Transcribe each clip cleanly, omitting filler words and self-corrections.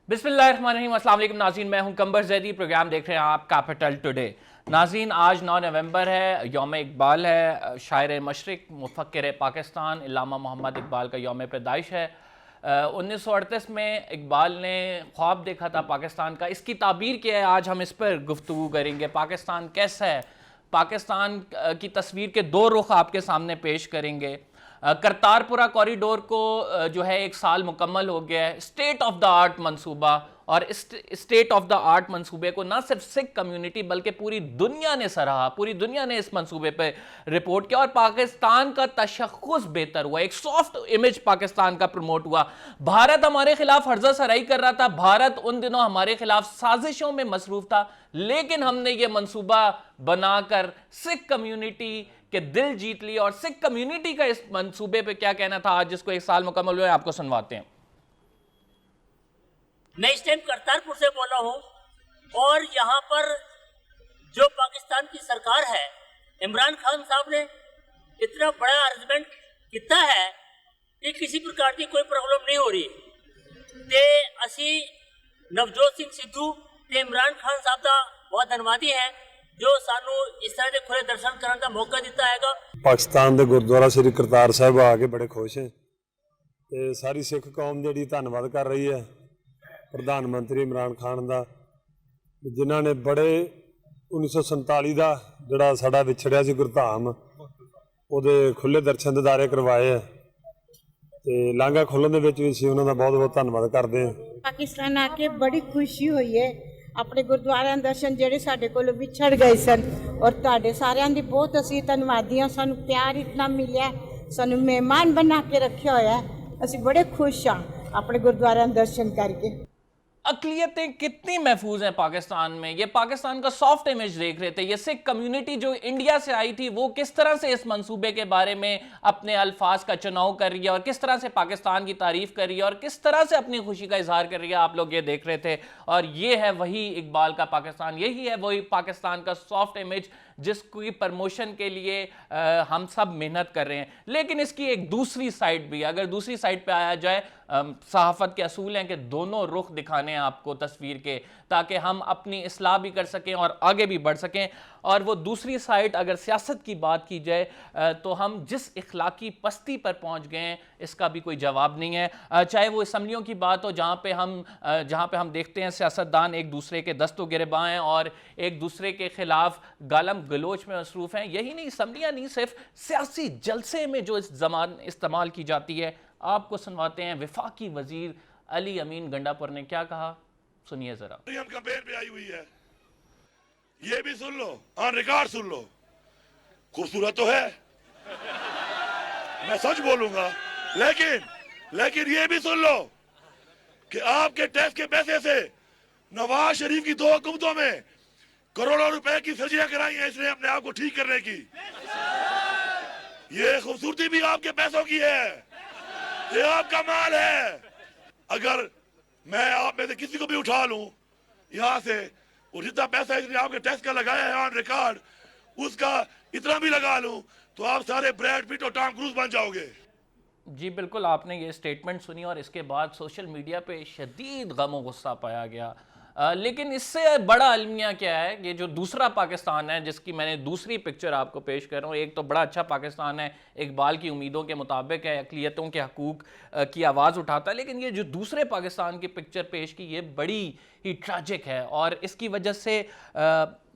बिस्मिल्लाहिर्रहमानिर्रहीम। अस्सलाम वालेकुम नाज़रीन, मैं हूं कंबर जैदी। प्रोग्राम देख रहे हैं आप कैपिटल टुडे। नाज़रीन, आज 9 नवंबर है, यौम इकबाल है। शायर मशरिक़, मुफ़क्किर पाकिस्तान इल्लामा मोहम्मद इकबाल का यौम पैदाइश है। 1938 में इकबाल ने ख्वाब देखा था पाकिस्तान का। इसकी ताबीर क्या है, आज हम इस पर गुफ्तगू करेंगे। पाकिस्तान कैसा है, पाकिस्तान की तस्वीर के दो रुख आपके सामने पेश करेंगे। करतारपुरा कॉरिडोर को जो है 1 साल मुकम्मल हो गया है। स्टेट ऑफ द आर्ट मंसूबा, और स्टेट ऑफ द आर्ट मंसूबे को ना सिर्फ सिख कम्युनिटी बल्कि पूरी दुनिया ने सराहा। पूरी दुनिया ने इस मंसूबे पे रिपोर्ट किया और पाकिस्तान का तशख़्ख़ुस बेहतर हुआ। एक सॉफ्ट इमेज पाकिस्तान का प्रमोट हुआ। भारत हमारे खिलाफ हर्जा सराई कर रहा था। भारत उन दिनों हमारे खिलाफ साजिशों में मसरूफ था, लेकिन हमने ये मंसूबा बनाकर सिख कम्युनिटी के दिल जीत लिया। और सिख कम्युनिटी का इस मंसूबे पे क्या कहना था, आज जिसको 1 साल मुकम्मल हुआ, आपको सुनवाते हैं। मैं इस टाइम करतारपुर से बोला हूँ, और यहाँ पर जो पाकिस्तान की सरकार है, इमरान खान साहब ने इतना बड़ा अरेंजमेंट किया है कि किसी प्रकार की कोई प्रॉब्लम नहीं हो रही। ते असी नवजोत सिंह सिद्धू ते इमरान खान साहब का बहुत धन्यवादी है जो सानू इस तरह के खुले दर्शन करने का मौका दिता है। पाकिस्तान के गुरुद्वारा श्री करतार साहब आके बड़े खुश हैं ते सारी सिख कौम जी धन्यवाद कर रही है प्रधानमंत्री इमरान खान का, जिन्होंने बड़े 1947 का जोड़ा साड़ा विछड़िया सी गुरधाम ਉਹਦੇ खुले दर्शन दीदारे करवाए है ते लांघा खोलने भी असीं उन्हों का बहुत बहुत धन्यवाद करते हैं। पाकिस्तान आके बड़ी खुशी हुई है। अपने गुरुद्वारे दर्शन ਜਿਹੜੇ ਸਾਡੇ ਕੋਲ ਵਿਛੜ ਗਏ ਸਨ, ਔਰ ਤੁਹਾਡੇ ਸਾਰਿਆਂ ਦੀ ਬਹੁਤ ਅਸੀਂ ਧੰਨਵਾਦੀ ਹਾਂ। ਸਾਨੂੰ ਪਿਆਰ ਇਤਨਾ ਮਿਲਿਆ, ਸਾਨੂੰ ਮਹਿਮਾਨ ਬਣਾ ਕੇ ਰੱਖਿਆ ਹੋਇਆ। ਅਸੀਂ ਬੜੇ ਖੁਸ਼ ਹਾਂ ਆਪਣੇ ਗੁਰਦੁਆਰਿਆਂ ਦਰਸ਼ਨ ਕਰਕੇ। अकलियतें कितनी महफूज हैं पाकिस्तान में, ये पाकिस्तान का सॉफ्ट इमेज देख रहे थे। ये सिख कम्युनिटी जो इंडिया से आई थी वो किस तरह से इस मंसूबे के बारे में अपने अल्फाज का चुनाव कर रही है और किस तरह से पाकिस्तान की तारीफ कर रही है और किस तरह से अपनी खुशी का इजहार कर रही है, आप लोग ये देख रहे थे। और ये है वही इकबाल का पाकिस्तान, यही है वही पाकिस्तान का सॉफ्ट इमेज जिसकी प्रमोशन के लिए हम सब मेहनत कर रहे हैं। लेकिन इसकी एक दूसरी साइड भी, अगर दूसरी साइड पे आया जाए, सहाफत के असूल हैं कि दोनों रुख दिखाने हैं आपको तस्वीर के, ताकि हम अपनी इस्लाह भी कर सकें और आगे भी बढ़ सकें। और वो दूसरी साइड, अगर सियासत की बात की जाए तो हम जिस इखलाकी पस्ती पर पहुंच गए हैं इसका भी कोई जवाब नहीं है। चाहे वो असम्बलियों की बात हो जहाँ पे हम देखते हैं सियासतदान एक दूसरे के दस्तो गिरबां हैं और एक दूसरे के खिलाफ गालम गलोच में मसरूफ हैं। यही नहीं, असम्बलियाँ नहीं, सिर्फ सियासी जलसे में जो इस जमान इस्तेमाल की जाती है। आपको सुनवाते हैं वफाकी वजीर अली अमीन गंडापुर ने क्या कहा, सुनिए जरा। कैंपेन पे आई हुई है, ये भी सुन लो, ऑन रिकॉर्ड सुन लो। खूबसूरत तो है, मैं सच बोलूंगा, लेकिन ये भी सुन लो कि आपके टैक्स के पैसे से नवाज शरीफ की 2 हुकूमतों में करोड़ों रुपए की सर्जरियां कराई हैं इसने अपने आप को ठीक करने की। ये खूबसूरती भी आपके पैसों की है, ये आपका माल है। अगर मैं आप में से किसी को भी उठा लूं यहां से, और जितना पैसा इसने आपके टैक्स का लगाया है ऑन रिकॉर्ड, उसका इतना भी लगा लूं तो आप सारे ब्रैड पिट और टॉम क्रूज बन जाओगे। जी बिल्कुल, आपने ये स्टेटमेंट सुनी और इसके बाद सोशल मीडिया पे शदीद गम और गुस्सा पाया गया। लेकिन इससे बड़ा अलमिया क्या है, ये जो दूसरा पाकिस्तान है जिसकी मैंने दूसरी पिक्चर आपको पेश कर रहा हूँ। एक तो बड़ा अच्छा पाकिस्तान है, इकबाल की उम्मीदों के मुताबिक है, अक़लियतों के हकूक़ की आवाज़ उठाता है। लेकिन ये जो दूसरे पाकिस्तान की पिक्चर पेश की, ये बड़ी ही ट्रैजिक है और इसकी वजह से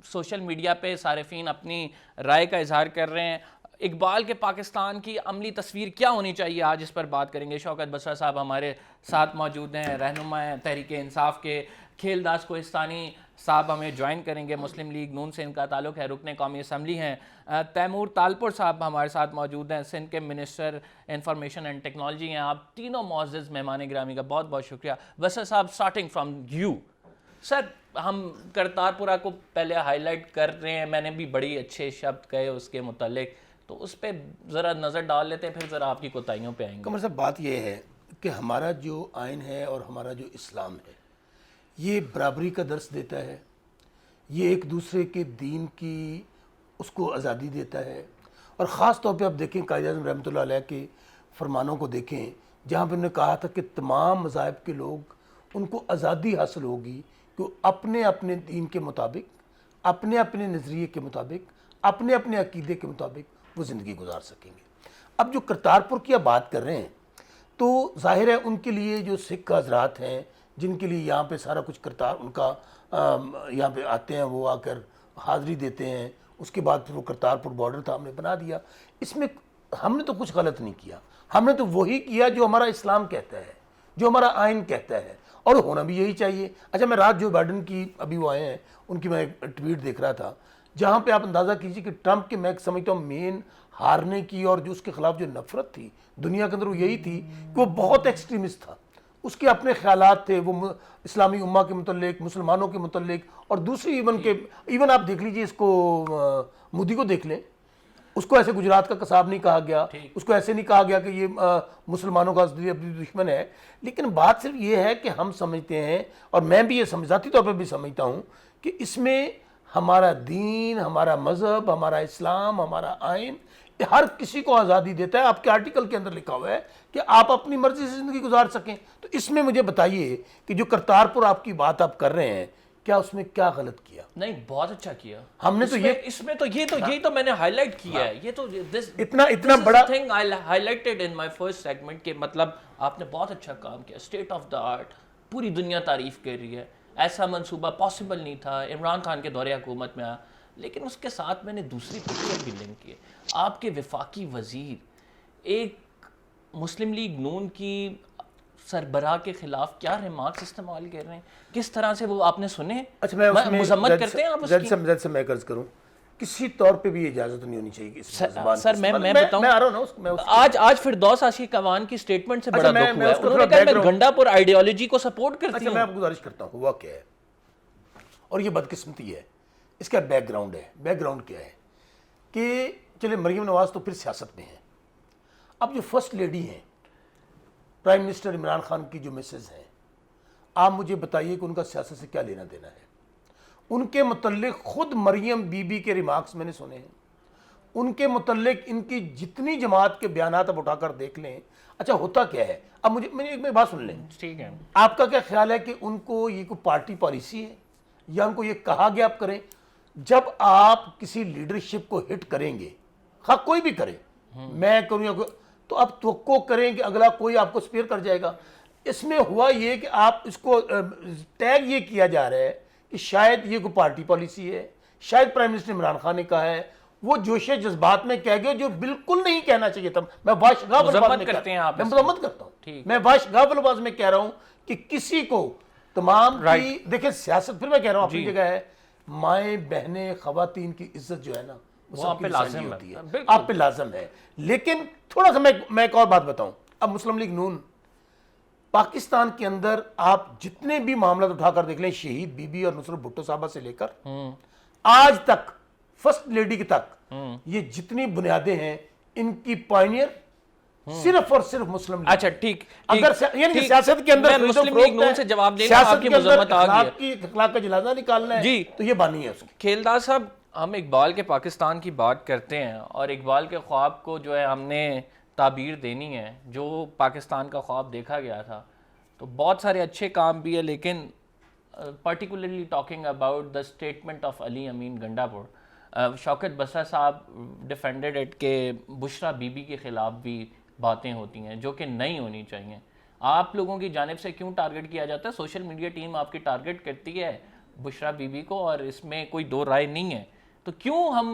सोशल मीडिया पे सारिफीन अपनी राय का इजहार कर रहे हैं। इकबाल के पाकिस्तान की अमली तस्वीर क्या होनी चाहिए, आज इस पर बात करेंगे। शौकत बसरा साहब हमारे साथ मौजूद हैं, रहनुमा तहरीक इंसाफ के। खेलदास कोहिस्तानी साहब हमें ज्वाइन करेंगे, मुस्लिम लीग नून से इनका ताल्लुक़ है, रुकने कौमी असम्बली हैं। तैमूर तालपुर साहब हमारे साथ मौजूद हैं, सिंध के मिनिस्टर इंफॉर्मेशन एंड टेक्नोलॉजी हैं। आप तीनों मुअज़्ज़ज़ मेहमान गिरामी का बहुत बहुत शुक्रिया। बसर साहब, स्टार्टिंग फ्राम यू सर, हम करतारपुरा को पहले हाईलाइट कर रहे हैं, मैंने भी बड़ी अच्छे शब्द कहे उसके मुतालिक, तो उस पर ज़रा नज़र डाल लेते हैं, फिर ज़रा आपकी कोताहियों पे आएंगे। कमर साहब, बात यह है कि हमारा जो आइन है और हमारा जो इस्लाम है ये बराबरी का दर्स देता है, ये एक दूसरे के दीन की उसको आज़ादी देता है। और ख़ास तौर पे आप देखें कायद-ए-आज़म रहमतुल्लाह अलैह के फरमानों को देखें, जहाँ पर उन्होंने कहा था कि तमाम मज़ाहिब के लोग उनको आज़ादी हासिल होगी कि वो अपने अपने दीन के मुताबिक, अपने अपने नज़रिए के मुताबिक, अपने अपने अकीदे के मुताबिक वो ज़िंदगी गुजार सकेंगे। अब जो करतारपुर की आप बात कर रहे हैं, तो जाहिर है उनके लिए जो सिख हजरात हैं, जिनके लिए यहाँ पे सारा कुछ करतार उनका यहाँ पे आते हैं, वो आकर हाज़िरी देते हैं, उसके बाद फिर वो करतारपुर बॉर्डर था हमने बना दिया। इसमें हमने तो कुछ गलत नहीं किया, हमने तो वही किया जो हमारा इस्लाम कहता है, जो हमारा आइन कहता है, और होना भी यही चाहिए। अच्छा, मैं रात जो बाइडन की अभी वो आए हैं उनकी मैं एक ट्वीट देख रहा था, जहाँ पे आप अंदाज़ा कीजिए कि ट्रंप के, मैं समझता हूँ, मेन हारने की और जो उसके खिलाफ जो नफरत थी दुनिया के अंदर वो यही थी कि वो बहुत एक्सट्रीमिस्ट था। उसके अपने ख्यालात थे, वो इस्लामी उम्मा के मुतल्लिक, मुसलमानों के मुतल्लिक, और दूसरी इवन आप देख लीजिए इसको, मोदी को देख लें, उसको ऐसे गुजरात का कसाब नहीं कहा गया, उसको ऐसे नहीं कहा गया कि ये मुसलमानों का दुश्मन है। लेकिन बात सिर्फ ये है कि हम समझते हैं, और मैं भी ये ज़ाती तौर पर भी समझता हूँ कि इसमें हमारा दीन, हमारा मज़हब, हमारा इस्लाम, हमारा आइन हर किसी को आज़ादी देता है। आपके आर्टिकल के अंदर लिखा हुआ है कि आप अपनी मर्जी से ज़िंदगी गुजार सकें। तो इसमें मुझे बताइए कि जो करतारपुर आपकी बात आप कर रहे हैं, क्या उसमें क्या गलत किया? नहीं, बहुत अच्छा किया हमने तो ये इसमें तो यही तो मैंने हाईलाइट किया है। ये तो इतना बड़ा thing I highlighted in my first segment के, मतलब आपने बहुत अच्छा काम किया, स्टेट ऑफ द आर्ट, पूरी दुनिया तारीफ कर रही है। ऐसा मंसूबा पॉसिबल नहीं था, इमरान खान के दौरे हुकूमत में आया। लेकिन उसके साथ मैंने दूसरी पिक्चर भी लिंक की। आपके वफाकी वजीर एक मुस्लिम लीग नून की सरबराह के खिलाफ क्या रिमार्क्स इस्तेमाल कर रहे हैं, किस तरह से वो आपने सुने? अच्छा, मैं उसमें मुजम्मत करते हैं आप उसकी? जज से मैं कर्ज करूं, किसी तौर पे भी इजाजत नहीं होनी चाहिए इस ज़बान सर, की। मैं बताऊं, मैं आ रहा हूं ना, आज फिरदौस आशिक कवान की स्टेटमेंट से बड़ा दुख हुआ है। उसको उन्होंने थोड़ा कहा मैं गंडापुर आइडियोलॉजी को सपोर्ट करती अच्छा, हूं। मैं आपको गुजारिश करता हूं, हुआ क्या है, और ये बदकिस्मती है, इसका बैकग्राउंड है। बैकग्राउंड क्या है कि चले मरीम नवाज तो फिर सियासत में है। अब जो फर्स्ट लेडी हैं, प्राइम मिनिस्टर इमरान खान की जो मिसेज हैं, आप मुझे बताइए कि उनका सियासत से क्या लेना देना है? उनके मुतल्लिक खुद मरियम बीबी के रिमार्क्स मैंने सुने हैं, उनके मुतल्लिक इनकी जितनी जमात के बयान आप उठाकर देख लें। अच्छा, होता क्या है, अब मेरी एक बात सुन लें, ठीक है, आपका क्या ख्याल है कि उनको ये कोई पार्टी पॉलिसी है या उनको ये कहा गया आप करें? जब आप किसी लीडरशिप को हिट करेंगे, हाँ कोई भी करे, मैं करूँ या तो आप तवक्को करें कि अगला कोई आपको स्पेयर कर जाएगा। इसमें हुआ ये कि आप इसको टैग ये किया जा रहा है कि शायद ये कोई पार्टी पॉलिसी है, शायद प्राइम मिनिस्टर इमरान खान ने कहा है, वो जोशे जज्बात में कह गए जो बिल्कुल नहीं कहना चाहिए था। मैं वाशगाह मजम्मत करते हैं आप, मैं मजम्मत करता हूँ, मैं वाशगाह अल्फाज में कह रहा हूँ कि किसी को तमाम की, देखिए सियासत, फिर मैं कह रहा हूँ अपनी जगह है, माएँ बहनें खवातीन की इज्जत जो है ना, वो आप पे लाजिम होती है, आप पे लाजिम है। लेकिन थोड़ा सा मैं एक और बात बताऊं, अब मुस्लिम लीग नून पाकिस्तान के अंदर आप जितने भी मामला उठाकर देख लें, शहीद बीबी और नुसरत भुट्टो साहबा से लेकर आज तक फर्स्ट लेडी के तक, ये जितनी बुनियादें हैं, इनकी पायनियर सिर्फ और सिर्फ मुस्लिम लीग। अच्छा, ठीक, अगर सियासत के अंदर मुस्लिम लीग नून से जवाब देना, आपकी मुजम्मत आ गई, अखलाक का जनाजा निकालना है जी, तो ये बानी है उसकी। खेलदार साहब, हम इकबाल के पाकिस्तान की बात करते हैं और इकबाल के ख्वाब को जो है हमने ताबीर देनी है, जो पाकिस्तान का ख्वाब देखा गया था, तो बहुत सारे अच्छे काम भी है, लेकिन particularly talking about the statement of Ali Amin Gandapur, Shaukat Basra sahab defended it के बुशरा बीबी के ख़िलाफ़ भी बातें होती हैं जो कि नहीं होनी चाहिए। आप लोगों की जानिब से क्यों टारगेट किया जाता है? सोशल मीडिया टीम आपकी टारगेट करती है बुशरा बीबी को, और इसमें कोई दो राय नहीं है। तो क्यों हम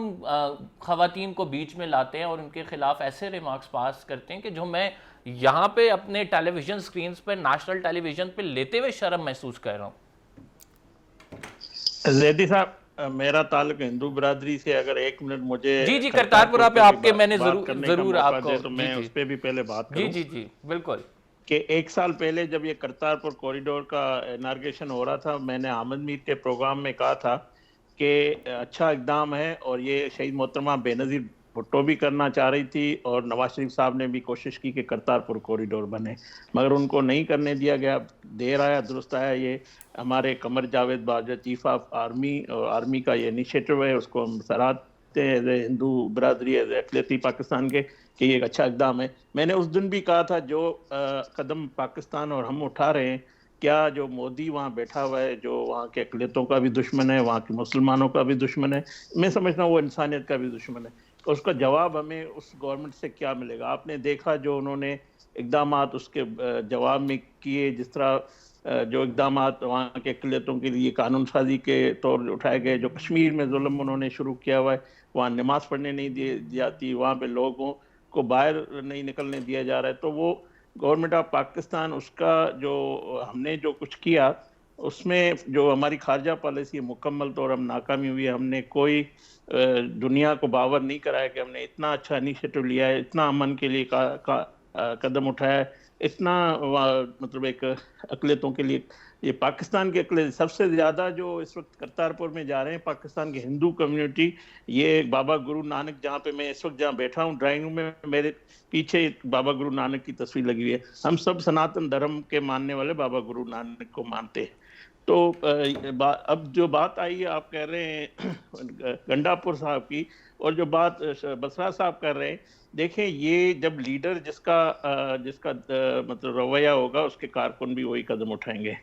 ख़वातीन को बीच में लाते हैं और उनके ख़िलाफ़ ऐसे रिमार्क्स पास करते हैं कि जो मैं यहाँ पे अपने टेलीविज़न स्क्रीन पर, नेशनल टेलीविज़न पे लेते हुए शर्म महसूस कर रहा हूँ? जैदी साहब, मेरा ताल्लुक हिंदू बिरादरी से, अगर एक मिनट मुझे जी करतारपुर पे आपके मैंने जरूर आपको, तो मैं उस पर भी पहले बात करूं। जी बिल्कुल, कि एक साल पहले जब ये करतारपुर कॉरिडोर का इनाग्रेशन हो रहा था, मैंने आमद मीर के प्रोग्राम में कहा था कि अच्छा इकदाम है, और ये शहीद मोहतरमा बेनज़ीर भुट्टो भी करना चाह रही थी, और नवाज शरीफ साहब ने भी कोशिश की कि करतारपुर कॉरिडोर बने, मगर उनको नहीं करने दिया गया। देर आया दुरुस्त आया, ये हमारे Qamar Javed Bajwa chief of army, और आर्मी का ये इनिशिएटिव है, उसको हम सराहते हैं एज ए हिंदू बिरादरी, एज अक़लियती पाकिस्तान के, कि ये एक अच्छा इकदाम है। मैंने उस दिन भी कहा था जो कदम पाकिस्तान और हम उठा रहे हैं, क्या जो मोदी वहाँ बैठा हुआ है, जो वहाँ के अक़लियतों का भी दुश्मन है, वहाँ के मुसलमानों का भी दुश्मन है, मैं समझता हूँ वो इंसानियत का भी दुश्मन है, और उसका जवाब हमें उस गवर्नमेंट से क्या मिलेगा? आपने देखा जो उन्होंने इक़दामात उसके जवाब में किए, जिस तरह जो इक़दामात वहाँ के अक़लियतों के लिए कानून साजी के तौर उठाए गए, जो कश्मीर में जुल्म उन्होंने शुरू किया हुआ है, वहाँ नमाज पढ़ने नहीं दी जाती, वहाँ पे लोगों को बाहर नहीं निकलने दिया जा रहा है, तो वो गवर्नमेंट ऑफ पाकिस्तान, उसका जो हमने जो कुछ किया उसमें जो हमारी खारजा पॉलिसी मुकम्मल तौर हम नाकामी हुई है। हमने कोई दुनिया को बावर नहीं कराया कि हमने इतना अच्छा इनिशिएटिव लिया है, इतना अमन के लिए कदम उठाया है, इतना मतलब एक अक़लियतों के लिए, ये पाकिस्तान के अक़लियत सबसे ज़्यादा जो इस वक्त करतारपुर में जा रहे हैं, पाकिस्तान की हिंदू कम्युनिटी, ये बाबा गुरु नानक, जहाँ पे मैं इस वक्त जहाँ बैठा हूँ ड्राइंग रूम में, मेरे पीछे बाबा गुरु नानक की तस्वीर लगी हुई है। हम सब सनातन धर्म के मानने वाले बाबा गुरु नानक को मानते हैं। तो अब जो बात आई है, आप कह रहे हैं गंडापुर साहब की, और जो बात बसरा साहब कर रहे हैं, देखें ये जब लीडर जिसका मतलब रवैया होगा, उसके कारकुन भी वही कदम उठाएंगे।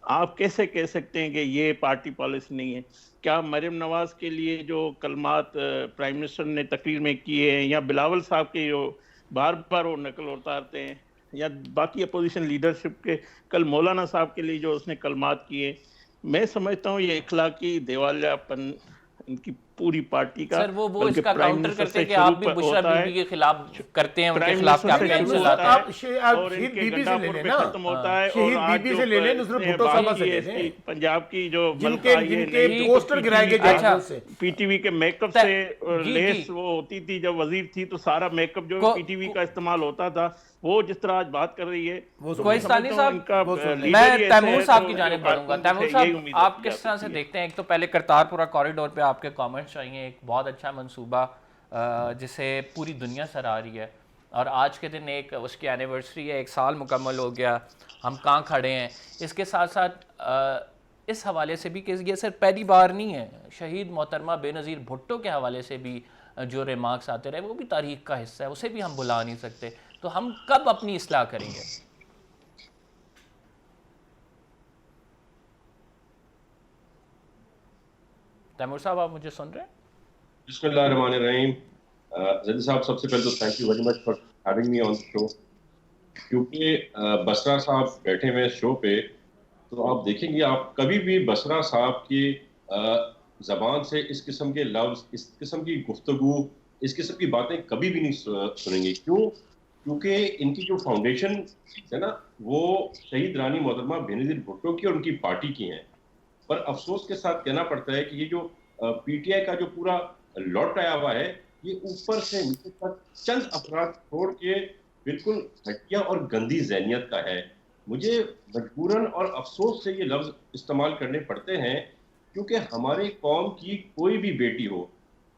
आप कैसे कह सकते हैं कि ये पार्टी पॉलिसी नहीं है? क्या मरियम नवाज के लिए जो कलमात प्राइम मिनिस्टर ने तकरीर में किए हैं, या बिलावल साहब के जो बार बार वो नकल उतारते हैं, या बाकी अपोजिशन लीडरशिप के कल मौलाना साहब के लिए जो उसने कलमात किए, मैं समझता हूँ ये इखलाकी दिवालियापन इनकी पूरी पार्टी का। सर वो इसका काउंटर करते हैं कि आप भी बुशरा बीबी के खिलाफ करते हैं, उनके खिलाफ कैंपेन चलाते हैं। आप शहीद बीबी से ले लें ना, खत्म होता है, शहीद बीबी से ले लें, नुसरत भुट्टो साहब से ले लें, पंजाब की जो जिनके पोस्टर गिराए गए अच्छा, पीटीवी के मेकअप से लेस वो होती थी जब वजीर थी, तो सारा मेकअप जो पीटीवी का इस्तेमाल होता था, वो जिस तरह आज बात कर रही है, कोहिस्तानी साहब, मैं तैमूर साहब की जानिब बढ़ूंगा। तैमूर साहब, आप किस तरह से देखते हैं? एक तो पहले करतारपुरा कॉरिडोर पे आपके कमेंट्स चाहिए। एक बहुत अच्छा मंसूबा जिसे पूरी दुनिया सराह रही है, और आज के दिन एक उसकी एनिवर्सरी है, 1 साल मुकम्मल हो गया, हम कहाँ खड़े हैं। इसके साथ साथ इस हवाले से भी कि ये सिर्फ पहली बार नहीं है, शहीद मोहतरमा बेनज़ीर भुट्टो के हवाले से भी जो रिमार्क्स आते रहे, वो भी तारीख का हिस्सा है, उसे भी हम भुला नहीं सकते। तो हम कब अपनी इस्लाह करेंगे? तैमूर साहब, आप मुझे सुन रहे हैं? बिस्मिल्लाहिर्रहमानिर्रहीम। जल्दी साहब, सबसे पहले तो thank you very much for having me on the show. क्योंकि बसरा साहब बैठे हुए शो पे, तो आप देखेंगे, आप कभी भी बसरा साहब की ज़बान से इस किस्म के लफ्ज़, इस किस्म की गुफ्तगू, इस किस्म की बातें कभी भी नहीं सुनेंगे। क्यों? क्योंकि इनकी जो फाउंडेशन है ना, वो शहीद रानी मोहतरमा बेनज़ीर भुट्टो की और उनकी पार्टी की हैं। पर अफसोस के साथ कहना पड़ता है कि ये जो पीटीआई का जो पूरा लॉट आया हुआ है, ये ऊपर से नीचे तक चंद अफराद छोड़ के बिल्कुल घटिया और गंदी ज़हनियत का है। मुझे मजबूरन और अफसोस से ये लफ्ज़ इस्तेमाल करने पड़ते हैं, क्योंकि हमारे कौम की कोई भी बेटी हो,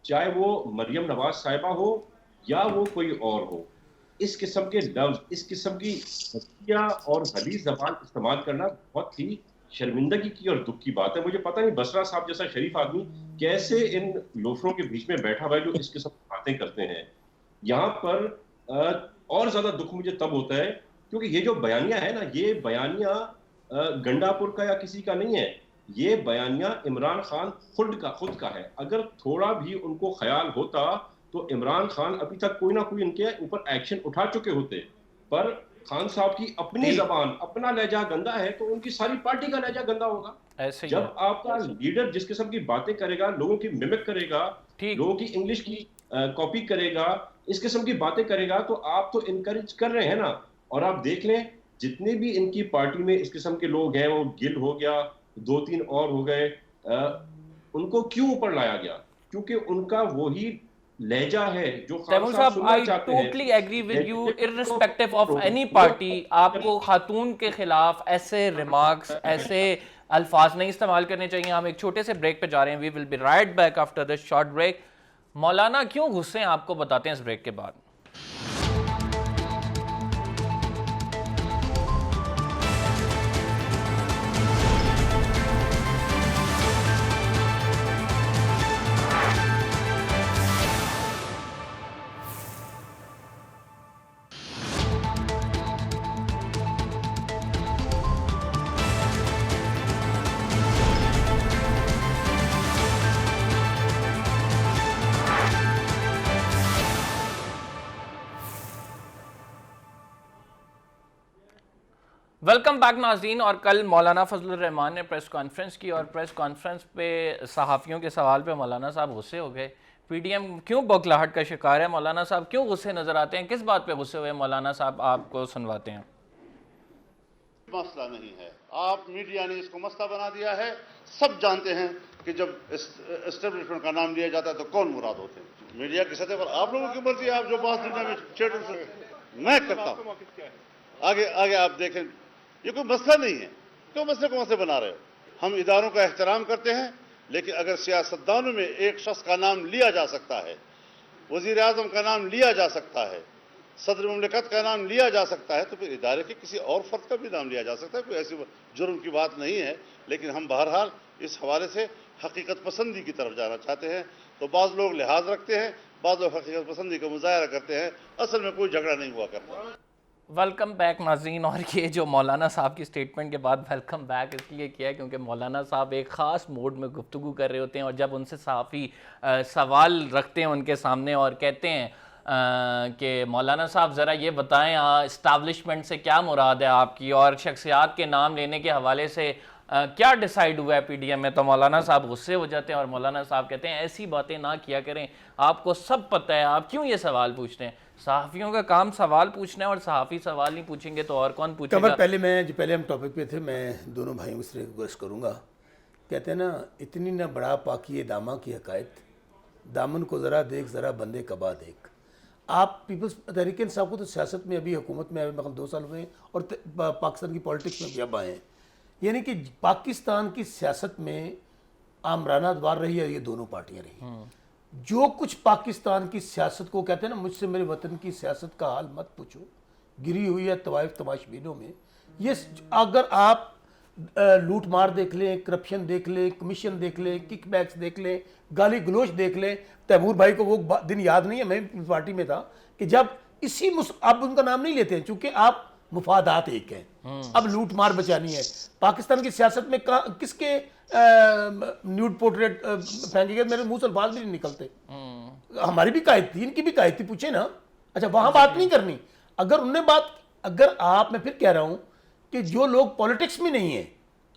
चाहे वो मरियम नवाज साहिबा हो या वो कोई और हो, इस किस्म के लफ्ज़, इस किस्म की घटिया और गलीज़ ज़बान इस्तेमाल करना बहुत ही शर्मिंदगी की और दुख की बात है। मुझे पता नहीं बसरा साहब जैसा शरीफ आदमी कैसे इन लोफरों के बीच में बैठा हुआ है जो इस किस्म की बातें करते हैं। यहाँ पर और ज्यादा दुख मुझे तब होता है क्योंकि ये जो बयानिया है ना, ये बयानिया गंडापुर का या किसी का नहीं है, ये बयानिया इमरान खान खुद का है। अगर थोड़ा भी उनको ख्याल होता तो इमरान खान अभी तक कोई ना कोई इनके ऊपर एक्शन उठा चुके होते। पर खान साहब की अपनी जबान, अपना लहजा गंदा है, तो उनकी सारी पार्टी का लहजा गंदा होगा। ऐसे जब आपका लीडर जिस किस्म की बातें करेगा, लोगों की मिमिक करेगा, लोगों की इंग्लिश की कॉपी करेगा, इस किस्म की बातें करेगा, तो आप तो इनकरेज कर रहे हैं ना। और आप देख लें, जितने भी इनकी पार्टी में इस किस्म के लोग हैं, वो गिल हो गया, 2-3 और हो गए, उनको क्यों ऊपर लाया गया? क्योंकि उनका वही लहजा है जो तैमूर साहब, I totally agree with you, irrespective of any party, आपको खातून के खिलाफ ऐसे रिमार्क्स, ऐसे अल्फाज नहीं इस्तेमाल करने चाहिए। हम एक छोटे से ब्रेक पे जा रहे हैं, we will be right back after this short break. मौलाना क्यों गुस्से हैं, आपको बताते हैं इस ब्रेक के बाद। वेलकम बैक नाज़रीन। और कल मौलाना फजलुर रहमान ने प्रेस कॉन्फ्रेंस की और प्रेस कॉन्फ्रेंस पे सहाफ़ियों के सवाल पे मौलाना साहब गुस्से हो गए। पीडीएम क्यों बौखलाहट का शिकार है? मौलाना साहब क्यों गुस्से नज़र आते हैं? किस बात पे गुस्से हुए मौलाना साहब? आपको सुनवाते हैं। मसला नहीं है, आप मीडिया ने इसको मसला बना दिया है। सब जानते हैं कि जब एस्टेब्लिशमेंट का नाम लिया जाता है तो कौन मुराद होते हैं। मीडिया की सतह पर आप लोगों की मर्जी है, आप जो बात दुनिया में थिएटर से मैं करता हूँ। आगे आगे आप देखें, ये कोई मसला नहीं है। क्यों मसले को मसले बना रहे हो? हम इदारों का एहतराम करते हैं, लेकिन अगर सियासतदानों में एक शख्स का नाम लिया जा सकता है, वजीर आजम का नाम लिया जा सकता है, सदर मुमलिकत का नाम लिया जा सकता है, तो फिर इदारे के किसी और फर्द का भी नाम लिया जा सकता है। कोई ऐसी जुर्म की बात नहीं है। लेकिन हम बहरहाल इस हवाले से हकीकत पसंदी की तरफ जाना चाहते हैं। तो बाज़ लोग लिहाज रखते हैं, बाज़ लोग हकीकत पसंदी का मुजाहरा करते हैं। असल में कोई झगड़ा नहीं हुआ करता। वेलकम बैक नाज़रीन। और ये जो मौलाना साहब की स्टेटमेंट के बाद वेलकम बैक इसलिए किया है क्योंकि मौलाना साहब एक ख़ास मोड में गुफ्तगू कर रहे होते हैं, और जब उनसे सहाफ़ी सवाल रखते हैं उनके सामने और कहते हैं कि मौलाना साहब ज़रा ये बताएं इस्टाब्लिशमेंट से क्या मुराद है आपकी, और शख्सियात के नाम लेने के हवाले से क्या डिसाइड हुआ है पीडीएम में, तो मौलाना साहब गुस्से हो जाते हैं और मौलाना साहब कहते हैं ऐसी बातें ना किया करें, आपको सब पता है, आप क्यों ये सवाल पूछते हैं? सहाफ़ियों का काम सवाल पूछना है, और सहाफ़ी सवाल नहीं पूछेंगे तो और कौन पूछेगा? पहले हम टॉपिक पे थे, मैं दोनों भाइयों से रिक्वेस्ट करूँगा। कहते हैं ना, इतनी ना बड़ा पाकिए दामा की हकायत, दामन को ज़रा देख ज़रा बंदे कबा देख। आप पीपल्स तहरीक इंसाफ को तो सियासत में अभी हुकूमत में मतलब 2 साल हुए, और पाकिस्तान की पॉलिटिक्स में भी अब आए हैं। यानी कि पाकिस्तान की सियासत में आमराना अदवार रही है ये दोनों पार्टियां रही। जो कुछ पाकिस्तान की सियासत को कहते हैं ना, मुझसे मेरे वतन की सियासत का हाल मत पूछो, गिरी हुई है तवाइफ तमाशबीनों में। ये अगर आप लूट मार देख लें, करप्शन देख लें, कमीशन देख लें, किकबैक्स देख लें, गाली गलोच देख लें। तैमूर भाई को वो दिन याद नहीं है, मैं पार्टी में था, कि जब इसी आप उनका नाम नहीं लेते हैं चूंकि आप मुफादात एक हैं। अब लूट मार बचानी है। पाकिस्तान की सियासत में किसके न्यूड पोर्ट्रेट फेंके गए? मेरे मुंह से अल्फाज भी नहीं निकलते। हमारी भी कायद थी, इनकी भी कायद थी, पूछे ना। अच्छा, वहां बात नहीं करनी। अगर आप, मैं फिर कह रहा हूं कि जो लोग पॉलिटिक्स में नहीं है,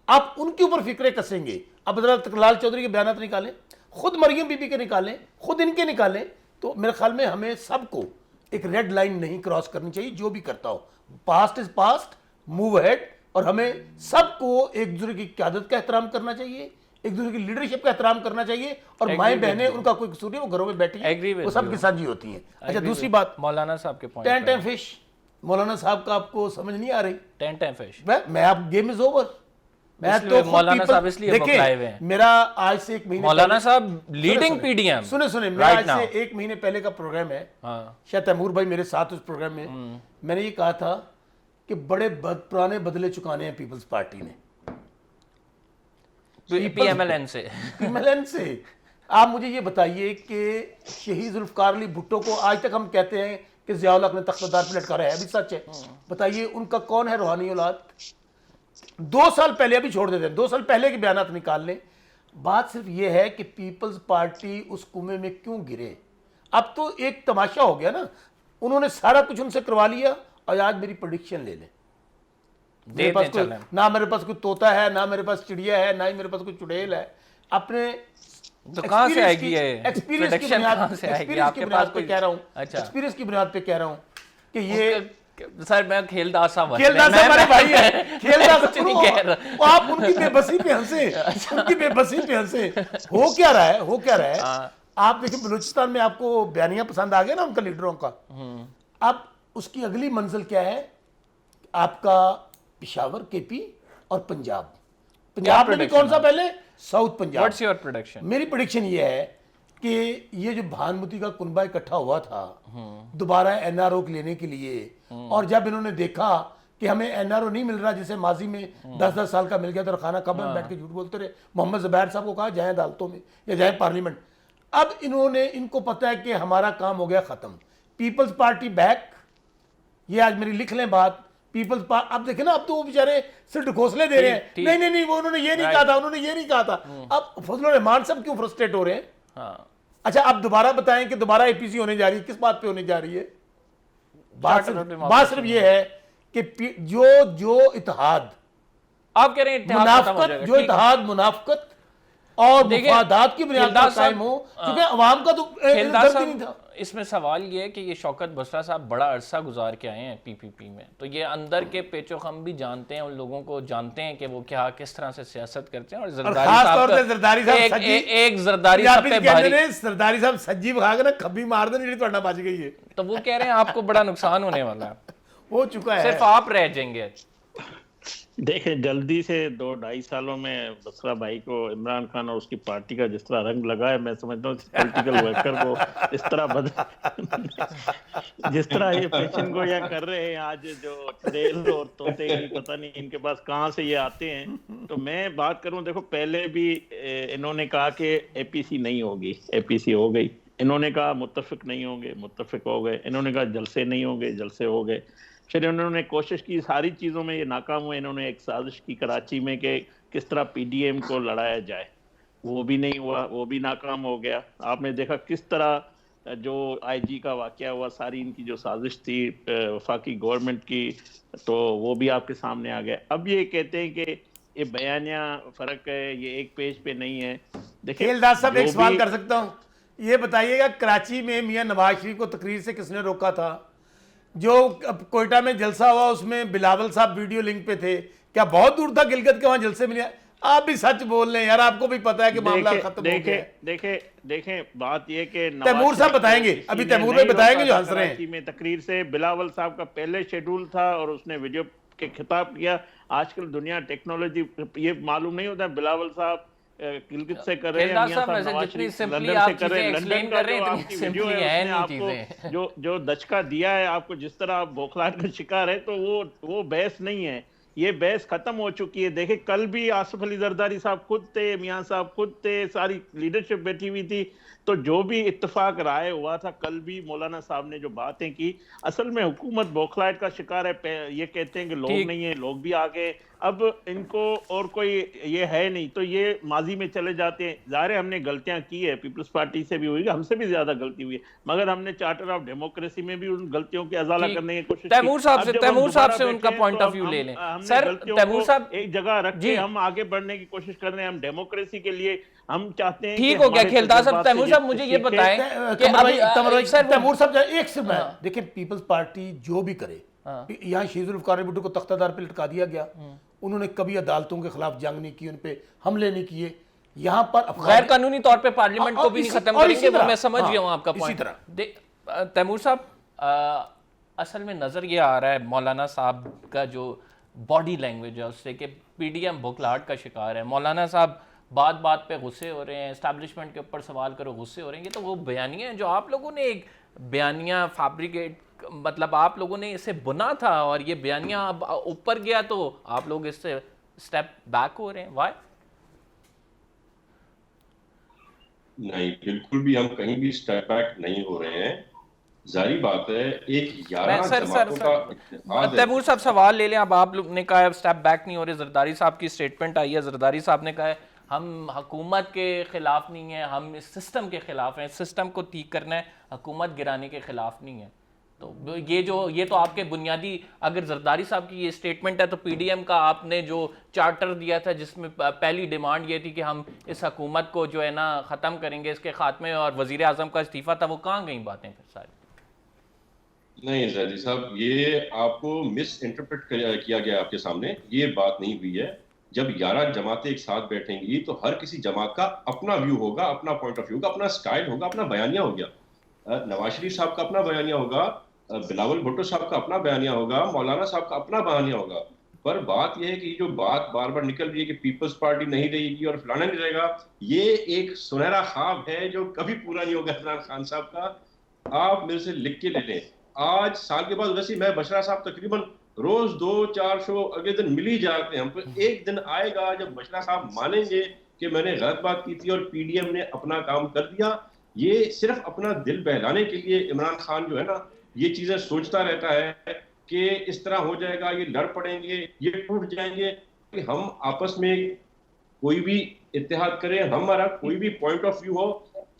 आप उनके ऊपर फिक्रे कसेंगे। अब लाल चौधरी के बयान निकालें, खुद मरियम बीबी के निकालें, खुद इनके निकालें, तो मेरे ख्याल में हमें सबको एक रेड लाइन नहीं क्रॉस करनी चाहिए। जो भी करता हो, past is past, move ahead. और हमें सबको एक दूसरे की क़यादत का एहतराम करना चाहिए, एक दूसरे की लीडरशिप का एहतराम करना चाहिए। और माएँ बहनें, उनका कोई कसूर नहीं, वो घरों में बैठी हैं, वो सबकी साझी होती हैं। अच्छा, दूसरी बात, मौलाना साहब के पॉइंट, 10 फिश, मौलाना साहब का आपको समझ नहीं आ रही? 10 फिश, मैं आप गेम इज ओवर। मैं तो मौलाना साहब इसलिए बकलाए हुए हैं। मेरा आज से 1 महीने, मौलाना साहद लीडिंग पीडीएम, सुने मेरा आज से 1 महीने पहले का प्रोग्राम है। शायद तैमूर भाई मेरे साथ उस प्रोग्राम में मैंने ये कहा था कि बड़े पुराने बदले चुकाने हैं पीपल्स पार्टी ने, पीएमएलएन से। आप मुझे ये बताइए कि शहीद जुल्फकार अली भुट्टो को आज तक हम कहते हैं कि ज़ियाउल हक ने तख्तादार पे लटका रहा है, भी सच है। बताइए उनका कौन है रूहानी औलाद? 2 साल पहले, अभी छोड़ देते हैं, 2 साल पहले के बयान निकाल लें। बात सिर्फ ये है कि पीपल्स पार्टी उस कुएं में क्यों गिरे। अब तो एक तमाशा हो गया ना, उन्होंने सारा कुछ उनसे करवा लिया। और आज मेरी प्रेडिक्शन ले लें, मेरे पास कोई, ना मेरे पास कोई तोता है, ना मेरे पास चिड़िया है, ना ही मेरे पास कोई चुड़ैल है। अपने तो कहां से आएगी ये एक्सपीरियंस की बुनियाद पे कह रहा हूं, एक्सपीरियंस की बुनियाद पे कह रहा हूं कि ये सर, मैं खेलदास साहब हमारे भाई है, खेलदास कुछ नहीं कह रहा। आप उनकी बेबसी पे हंसे, उनकी बेबसी पे हंसे। हो क्या रहा है? आप देखिए, बलूचिस्तान में आपको बयानिया पसंद आ गया ना उनका लीडरों का। अब उसकी अगली मंजिल क्या है? आपका पेशावर, केपी और पंजाब में भी कौन सा पहले? South Punjab. What's your prediction? मेरी प्रेडिक्शन ये है कि ये जो भानुमती का कुनबा इकट्ठा हुआ था दोबारा एनआरओ लेने के लिए, और जब इन्होंने देखा कि हमें एनआरओ नहीं मिल रहा, जैसे माजी में 10-10 साल का मिल गया था, खाना कब्र में बैठ के झूठ बोलते रहे। मोहम्मद ज़ुबैर साहब को कहा जाए अदालतों में या जाए पार्लियामेंट। अब इनको पता है कि हमारा काम हो गया खत्म। पीपल्स पार्टी बैक, ये आज मेरी लिख लें बात। पीपल्स पार्टी, अब देखे ना, अब तो वो बेचारे सिर्फ घोंसले दे रहे हैं। नहीं, वो उन्होंने ये नहीं कहा था, उन्होंने ये नहीं कहा था। अब फजलुर रहमान साहब क्यों फ्रस्ट्रेट हो रहे हैं? अच्छा, आप दोबारा बताएं कि दोबारा एपीसी होने जा रही है, किस बात पे होने जा रही है? बात सिर्फ ये है कि जो इत्तेहाद आप कह रहे हैं इत्तेहाद खत्म हो मुनाफकत, जाएगा, जो ठीक है। इत्तेहाद मुनाफकत और देखिए, मुफादात की बुनियाद पर खिलदार साहब, कायम हो, क्योंकि अवाम का तो खेलदार दर्द ही साहब, नहीं था। इसमें सवाल ये है कि ये शौकत बसरा साहब बड़ा अरसा गुजार के आए हैं पीपीपी में, तो ये अंदर के पेचो खम भी जानते हैं, उन लोगों को जानते हैं कि वो क्या किस तरह से सियासत करते हैं। और जरदारी खास साहब तौर का से जरदारी साहब एक- सज्जी- एक जरदारी साहब पे भारी, सरदारी साहब सज्जी खा के ना खब्बी मार देने जी तुहाडा बच गई है, तो वो कह रहे हैं आपको बड़ा नुकसान होने वाला है, हो चुका है। सिर्फ आप रह जाएंगे। देखें, जल्दी से 2-2.5 सालों में बसरा भाई को इमरान खान और उसकी पार्टी का जिस तरह रंग लगा है, मैं समझता हूँ पॉलिटिकल वर्कर को इस तरह जिस तरह ये पेशन को या कर रहे हैं आज, जो चुड़ैल और तोते की पता नहीं इनके पास कहाँ से ये आते हैं। तो मैं बात करूँ, देखो पहले भी इन्होंने कहा कि एपीसी नहीं होगी, एपीसी हो गई। इन्होंने कहा मुत्तफिक नहीं होंगे, मुत्तफिक हो गए। इन्होंने कहा जलसे नहीं होंगे, जलसे हो गए। फिर इन्होंने कोशिश की, सारी चीज़ों में ये नाकाम हुए। इन्होंने एक साजिश की कराची में कि किस तरह पीडीएम को लड़ाया जाए, वो भी नहीं हुआ, वो भी नाकाम हो गया। आपने देखा किस तरह जो आईजी का वाकया हुआ, सारी इनकी जो साजिश थी वफाकी गवर्नमेंट की, तो वो भी आपके सामने आ गया। अब ये कहते हैं कि ये बयानिया फ़र्क है, ये एक पेज पे नहीं है। देखिए खेलदास साहब, एक जो सवाल भी- कर सकता हूँ? ये बताइएगा, कराची में मियां नवाज शरीफ को तकरीर से किसने रोका था? जो कोयटा में जलसा हुआ उसमें बिलावल साहब वीडियो लिंक पे थे, क्या बहुत दूर था गिलगित के वहां जलसे मिले? आप भी सच बोल रहे हैं यार, आपको भी पता है कि मामला खत्म हो गया है। देखें बात ये कि तैमूर साहब बताएंगे, अभी तैमूर भाई बताएंगे जो हंस रहे हैं। कराची में तकरीर से बिलावल साहब का पहले शेड्यूल था और उसने वीडियो के खिताब किया। आजकल दुनिया टेक्नोलॉजी, ये मालूम नहीं होता बिलावल साहब गिलगित से कर रहे हैं, खेलदार मियां साहब, साहब वैसे नवाज जितनी शरीफ simply लंदन आप से कर रहे हैं। चीजें लंदन explain का कर रहे हैं, जो इतनी आपकी simply वीडियो है है, नहीं उसने आपको जो दचका दिया है, आपको जिस तरह आप बौखलाहट का शिकार है, तो वो बहस नहीं है, ये बहस खत्म हो चुकी है। देखिए कल भी आसिफ अली जरदारी साहब खुद थे, मियां साहब खुद थे, सारी लीडरशिप बैठी हुई थी। तो जो भी इत्तेफाक राय हुआ था, कल भी मौलाना साहब ने जो बातें की, असल में हुकूमत बौखलाहट का शिकार है। ये कहते हैं कि लोग नहीं है, लोग भी आ गए, अब इनको और कोई ये है नहीं, तो ये माजी में चले जाते हैं। ज़ाहिर है हमने गलतियां की है, पीपल्स पार्टी से भी हुई है, हमसे भी ज्यादा गलती हुई है, मगर हमने चार्टर ऑफ डेमोक्रेसी में भी उन गलतियों की अजाला करने की कोशिश की। तैमूर साहब से, अब जब हम तैमूर साहब से दोबारा उनका बैठे हैं, पॉइंट तो ऑफ व्यू ले लें। हमने सर गलतियों तैमूर को साहब एक जगह रख जी, के हम आगे बढ़ने की कोशिश कर रहे हैं। हम डेमोक्रेसी के लिए हम चाहते हैं ठीक कि हो गया। हमारे खेलदार साहब, तजुर्बात से तैमूर साहब मुझे ये सीखें। बताएं कि अभी सर तैमूर साहब एक से मैं देखिए, पीपल्स पार्टी जो भी करे, यहाँ शहीद जुल्फ़िकार भुट्टो को तख्तादार पे लटका दिया गया, उन्होंने कभी अदालतों के खिलाफ जंग नहीं की, उन पे हमले नहीं किए। यहाँ पर गैर कानूनी तौर पे पार्लियामेंट को भी नहीं खत्म करेंगे, वो मैं समझ गया हूँ आपका इसी पॉइंट। तरह तैमूर साहब, असल में नजर ये आ रहा है मौलाना साहब का जो बॉडी लैंग्वेज है उससे कि पीडीएम बौखलाहट का शिकार है। मौलाना साहब बात बात पे गुस्से हो रहे हैं, एस्टैब्लिशमेंट के ऊपर सवाल करो गुस्से हो रहे हैं। ये तो वो बयानियां हैं जो आप लोगों ने एक बयानिया फैब्रिकेट, मतलब आप लोगों ने इसे बुना था और ये बयानिया अब ऊपर गया तो आप लोग इससे स्टेप बैक हो रहे हैं। वाई? नहीं, बिल्कुल भी हम कहीं भी स्टेप बैक नहीं हो रहे हैं। जारी बात है, एक 11 जमातों का इत्तेहाद है। तैमूर साहब सवाल ले लें। अब आप लोग ने कहा है स्टेप बैक नहीं हो रहे, जरदारी साहब की स्टेटमेंट आई है, जरदारी साहब ने कहा है हम हुकूमत के खिलाफ नहीं है, हम इस सिस्टम के खिलाफ हैं, सिस्टम को ठीक करना है, हुकूमत गिराने के खिलाफ नहीं है। तो ये तो आपके बुनियादी, अगर जरदारी साहब की ये स्टेटमेंट है तो पीडीएम का आपने जो चार्टर दिया था जिसमें पहली डिमांड ये थी कि हम इस हुकूमत को जो है ना ख़त्म करेंगे, इसके खात्मे, और वजीर आज़म का इस्तीफ़ा था, वो कहाँ गई बातें फिर सारी? नहीं जैदी साहब, ये आपको मिस इंटरप्रेट किया गया आपके सामने, ये बात नहीं हुई है। जब 11 जमातें एक साथ बैठेंगी तो हर किसी जमात का अपना व्यू होगा, अपना पॉइंट ऑफ व्यू होगा, अपना स्टाइल होगा, अपना बयानिया होगा। नवाज शरीफ साहब का अपना बयानिया होगा, बिलावल भुट्टो साहब का अपना बयानिया होगा, मौलाना साहब का अपना बयानिया होगा। पर बात यह है कि जो बात बार बार निकल रही है कि पीपल्स पार्टी नहीं रहेगी और फलाना नहीं रहेगा, ये एक सुनहरा ख्वाब है जो कभी पूरा नहीं होगा इमरान खान साहब का। आप मेरे से लिख के ले लें, आज साल के बाद वैसे मैं बशरा साहब तकरीबन रोज 2-4 शो अगले दिन मिल ही जाते हैं हमको। एक दिन आएगा जब बशरा साहब मानेंगे कि मैंने गलत बात की थी और पीडीएम ने अपना काम कर दिया। ये सिर्फ अपना दिल बहलाने के लिए इमरान खान जो है ना, ये चीजें सोचता रहता है कि इस तरह हो जाएगा, ये लड़ पड़ेंगे, ये टूट जाएंगे। कि हम आपस में कोई भी इत्तेहाद करें, हमारा कोई भी पॉइंट ऑफ व्यू हो,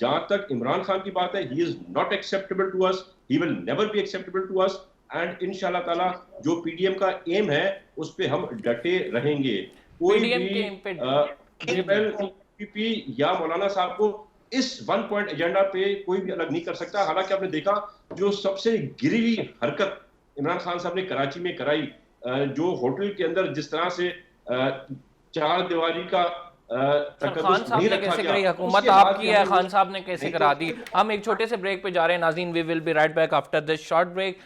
जहां तक इमरान खान की बात है, he is not acceptable to us, he will never be acceptable to us. And इंशाल्लाह ताला जो पीडीएम का एम है उस पे हम डटे रहेंगे। कोई PDM भी के एम पे पीपी या मौलाना साहब को इस 1 पॉइंट एजेंडा पे कोई भी अलग नहीं कर सकता। हालांकि आपने देखा जो सबसे गिरी हुई हरकत इमरान खान साहब ने कराची में कराई, जो होटल के अंदर जिस तरह से चार दीवारी का खान साहब ने कैसे करी, हुकूमत आपकी है, खान साहब ने कैसे करा दी। हम एक छोटे से ब्रेक पे जा रहे हैं नाज़रीन, we will be right back after this short break.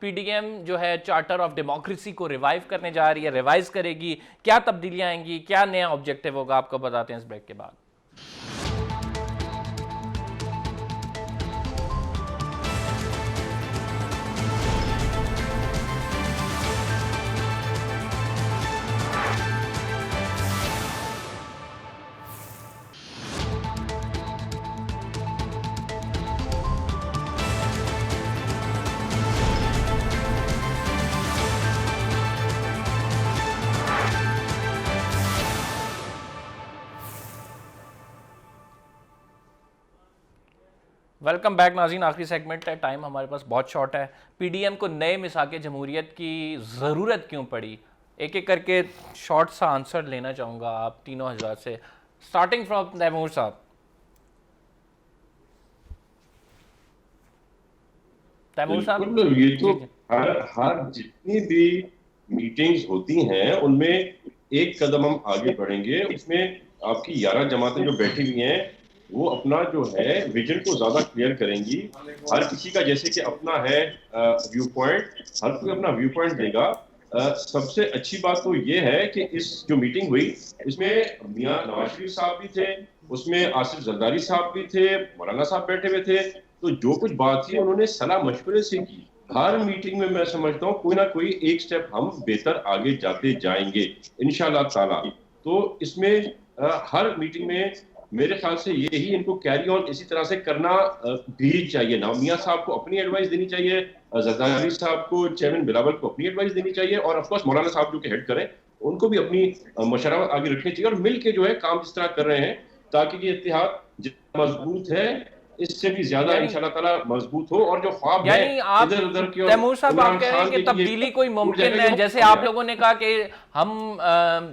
PDM जो है चार्टर ऑफ डेमोक्रेसी को रिवाइव करने जा रही है, रिवाइज करेगी, क्या तब्दीलियां आएंगी, क्या नया ऑब्जेक्टिव होगा, आपको बताते हैं इस ब्रेक के बाद। वेलकम बैक नाज़रीन, आखिरी सेगमेंट है, टाइम हमारे पास बहुत शॉर्ट है। पीडीएम को नए मिसाके जमहूरियत की ज़रूरत क्यों पड़ी, एक एक करके शॉर्ट सा आंसर लेना चाहूँगा आप तीनों हज़रात से, स्टार्टिंग फ्रॉम तैमूर साहब। तैमूर साहब, ये तो हर जितनी भी मीटिंग्स होती हैं उनमें एक कदम हम आगे बढ़ेंगे। उसमें आपकी 11 जमातें जो बैठी हुई हैं वो अपना जो है विजन को ज्यादा क्लियर करेंगी। हर किसी का जैसे कि अपना है व्यू पॉइंट, हर कोई अपना व्यू पॉइंट देगा। सबसे अच्छी बात तो ये है कि इस जो मीटिंग हुई इसमें मियां नवाज शरीफ साहब भी थे, उसमें आसिफ जरदारी साहब भी थे, मौलाना साहब बैठे हुए थे। तो जो कुछ बात थी उन्होंने सलाह मशवरे से की। हर मीटिंग में मैं समझता हूँ कोई ना कोई एक स्टेप हम बेहतर आगे जाते जाएंगे इंशाल्लाह ताला। तो इसमें हर मीटिंग में मेरे ख्याल से यही इनको कैरी ऑन इसी तरह से करना भी चाहिए। ना मियां साहब को अपनी एडवाइस देनी चाहिए, जरदारी साहब को, चेयरमैन बिलावल को अपनी एडवाइस देनी चाहिए, और ऑफ कोर्स मौलाना साहब जो कि हेड करें उनको भी अपनी मशवरा आगे रखनी चाहिए, और मिल के जो है काम जिस तरह कर रहे हैं ताकि ये इत्तेहाद जितना मजबूत है इससे भी ज्यादा इंशाल्लाह ताला मजबूत हो। और जो ख्वाब है इधर उधर की, तैमूर साहब आप कह रहे हैं कि तब्दीली कोई मुमकिन है, जैसे आप लोगों ने कहा कि हम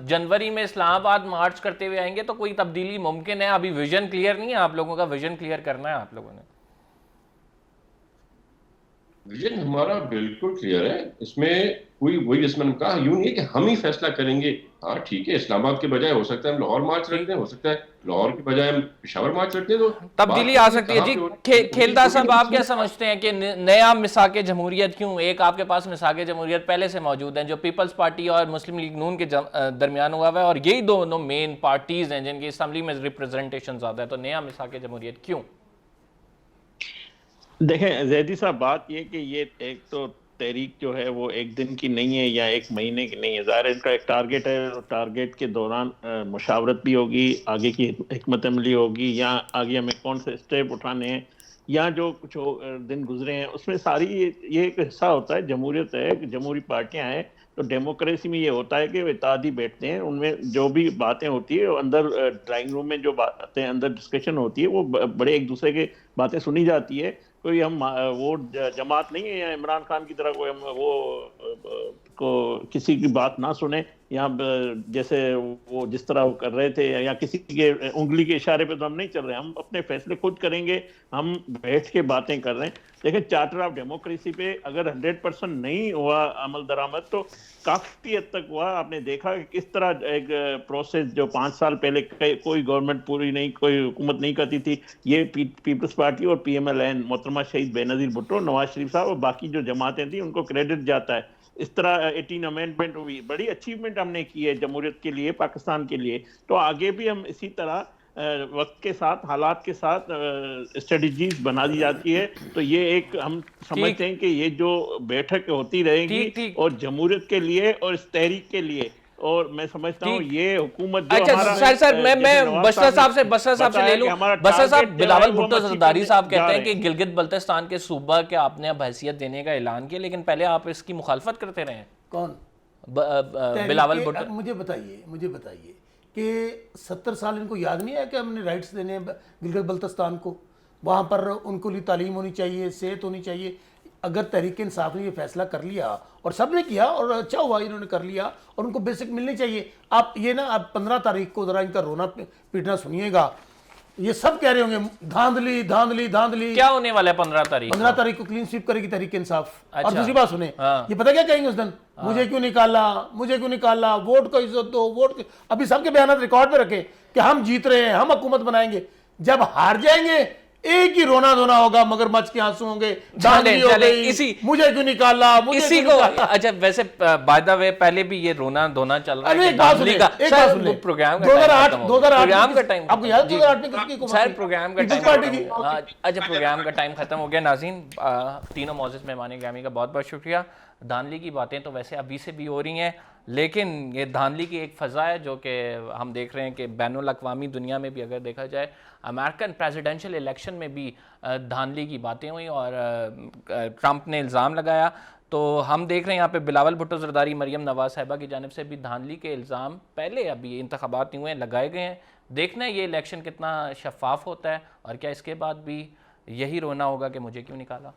जनवरी में इस्लामाबाद मार्च करते हुए आएंगे, तो कोई तब्दीली मुमकिन है? अभी विजन क्लियर नहीं है आप लोगों का, विजन क्लियर करना है आप लोगों ने। विजन हमारा बिल्कुल क्लियर है, इसमें कोई वही जिसमें कहा यूं नहीं है कि हम ही फैसला करेंगे। हाँ ठीक है, इस्लामाबाद के बजाय हो सकता है हम लाहौर मार्च रखते हैं, हो सकता है लाहौर के बजाय हम पेशावर मार्च रखते हैं, तो तब्दीली आ सकती है। जी खेलदा साहब, आप क्या समझते हैं कि नया मिसाके जमहूरियत क्यों? एक आपके पास मिसाके जमहूरियत पहले से मौजूद हैं जो पीपल्स पार्टी और मुस्लिम लीग नून के दरमियान हुआ है, और यही दोनों मेन पार्टीज हैं जिनकी असम्बली में रिप्रेजेंटेशन ज्यादा है, तो नया मिसाके जमहूरियत क्यों? देखें जैदी साहब, बात ये कि ये एक तो तहरीक जो है वो एक दिन की नहीं है या एक महीने की नहीं है। ज़ाहिर है इनका एक टारगेट है, और टारगेट के दौरान मुशावरत भी होगी, आगे की हिकमत अमली होगी, या आगे हमें कौन से स्टेप उठाने हैं, या जो कुछ दिन गुजरे हैं उसमें सारी ये एक हिस्सा होता है। जमहूरियत है, जमहूरी पार्टियाँ हैं, तो डेमोक्रेसी में ये होता है कि वो इत्तेहादी बैठते हैं, उनमें जो भी बातें होती है अंदर ड्राइंग रूम में जो बातें अंदर डिस्कशन होती है वो बड़े एक दूसरे के बातें सुनी जाती है। कोई हम वो जमात नहीं है या इमरान खान की तरह कोई हम वो को किसी की बात ना सुने, या जैसे वो जिस तरह वो कर रहे थे, या किसी के उंगली के इशारे पे तो हम नहीं चल रहे, हम अपने फैसले खुद करेंगे, हम बैठ के बातें कर रहे हैं। लेकिन चार्टर ऑफ डेमोक्रेसी पे अगर 100% नहीं हुआ अमल दरामद तो काफ़ी हद तक हुआ। आपने देखा कि किस तरह एक प्रोसेस जो 5 साल पहले कोई गवर्नमेंट पूरी नहीं, कोई हुकूमत नहीं करती थी, ये पीपल्स पार्टी और PMLN, मोहतरमा शहीद बेनज़ीर भुट्टो, नवाज शरीफ साहब और बाकी जो जमातें थी उनको क्रेडिट जाता है। इस तरह 18 अमेंडमेंट हुई, बड़ी अचीवमेंट हमने की है जमहूरियत के लिए, पाकिस्तान के लिए। तो आगे भी हम इसी तरह वक्त के साथ, हालात के साथ स्ट्रेटजीज बना दी जाती है। तो ये एक हम समझते हैं कि ये जो बैठक होती रहेगी और जमहूरियत के लिए और इस तहरीक के लिए, और मैं समझता हूँ ये हुकूमत जो अच्छा सर मैं बसरा साहब से ले लूं। बसरा साहब, बिलावल भुट्टो जरदारी साहब कहते हैं कि गिलगित बल्तिस्तान के सूबा के आपने अब हैसियत देने का ऐलान किया, लेकिन पहले आप इसकी मुखालफत करते रहे। कौन? बिलावल भुट्टो। मुझे बताइए कि 70 साल इनको याद नहीं है कि हमने राइट्स देने हैं गिलगित बल्तिस्तान को, वहाँ पर उनको लिए तालीम होनी चाहिए, सेहत होनी चाहिए। अगर तहरीक इंसाफ ने ये फैसला कर लिया और सब ने किया और अच्छा हुआ इन्होंने कर लिया और उनको बेसिक मिलनी चाहिए। आप ये ना आप 15 तारीख को ज़रा इनका रोना पीटना सुनिएगा, ये सब कह रहे होंगे धांधली धांधली धांधली। क्या होने वाला है 15 तारीख? 15 तारीख को क्लीन स्वीप करेगी तहरीक इंसाफ। अच्छा। और दूसरी बात सुने, ये पता क्या कहेंगे उस दिन? मुझे क्यों निकाला, मुझे क्यों निकाला, वोट को इज्जत दो, अभी सबके बयान रिकॉर्ड पे रखे कि हम जीत रहे हैं, हम हुकूमत बनाएंगे। जब हार जाएंगे एक ही रोना धोना होगा, मगरमच्छ के आंसू होंगे, धांधली हो गई, मुझे क्यों निकाला, मुझे इसी क्यों को निकाला। अच्छा, वैसे बाय द वे पहले भी ये रोना धोना चल रहा है। एक बात सुनिए, प्रोग्राम 2008 का टाइम, आपको याद 2008 में किसकी हुकूमत सर थी? प्रोग्राम का पीपल्स टाइम पार्टी की। अच्छा, प्रोग्राम का टाइम खत्म हो गया। नाज़रीन, तीनों मौजूद मेहमान ग्रामी का बहुत बहुत शुक्रिया। धांधली की बातें तो वैसे अभी से भी हो रही हैं, लेकिन ये धांधली की एक फ़ज़ा है जो कि हम देख रहे हैं कि बैनुल अक़वामी दुनिया में भी अगर देखा जाए, अमेरिकन प्रेसिडेंशियल इलेक्शन में भी धांधली की बातें हुई और ट्रंप ने इल्ज़ाम लगाया। तो हम देख रहे हैं यहाँ पे बिलावल भुट्टो ज़रदारी, मरियम नवाज़ साहिबा की जानिब से भी धांधली के इल्ज़ाम पहले अभी इंतखाबात नहीं हुए लगाए गए हैं। देखना है ये इलेक्शन कितना शफाफ होता है और क्या इसके बाद भी यही रोना होगा कि मुझे क्यों निकाला।